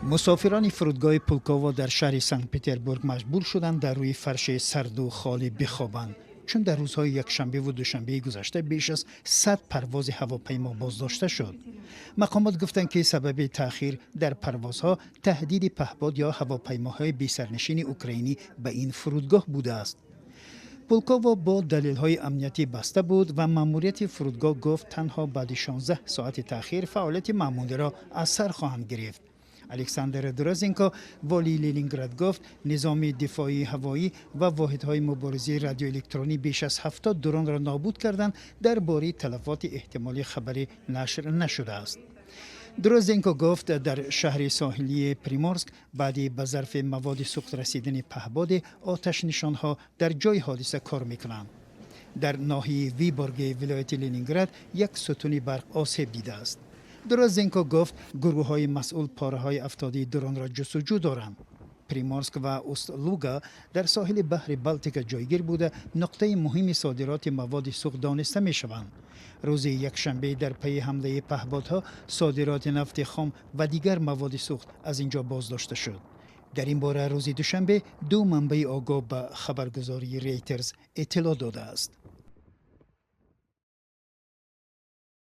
مسافران فرودگاه پولکاوا در شهر سنت پترزبورگ مجبور شدند در روی فرش سرد و خالی بخوابند، چون در روزهای یکشنبه و دوشنبه گذشته بیش از 100 پرواز هواپیما بازداشته شد. مقامات گفتند که سبب تأخیر در پروازها تهدید پهپاد یا هواپیماهای بی‌سرنشین اوکراینی به این فرودگاه بوده است. پولکاوا با دلیل‌های امنیتی بسته بود و ماموریت فرودگاه گفت تنها بعد 16 ساعت تأخیر فعالیت معمولی را از سر خواهند گرفت. الکساندر درازینکو والی لنینگراد گفت نظام دفاعی هوایی و واحدهای مبارزه رادیو الکترونی بیش از 70 درون را نابود کردند. درباره تلفات احتمالی خبری نشر نشده است. درازینکو گفت در شهر ساحلی پریمورسک بعدی به ظرف مواد سوخت رسیدن پهپاد آتش نشانها در جای حادثه کار میکنند. در ناحیه ویبورگ ولایت لنینگراد یک ستون برق آسیب دیده است. درازینکو گفت گروه های مسئول پاره های افتاده درون را جستجو دارند. پریمورسک و اوستلوگا در ساحل بحر بالتیک جایگیر بوده نقطه مهم صادرات مواد سوخت دانسته می شوند. روز یکشنبه در پی حمله پهپادها صادرات نفت خام و دیگر مواد سوخت از اینجا بازداشته شد. در این باره روز دوشنبه دو منبع آگاه به خبرگزاری ریترز اطلاع داده است.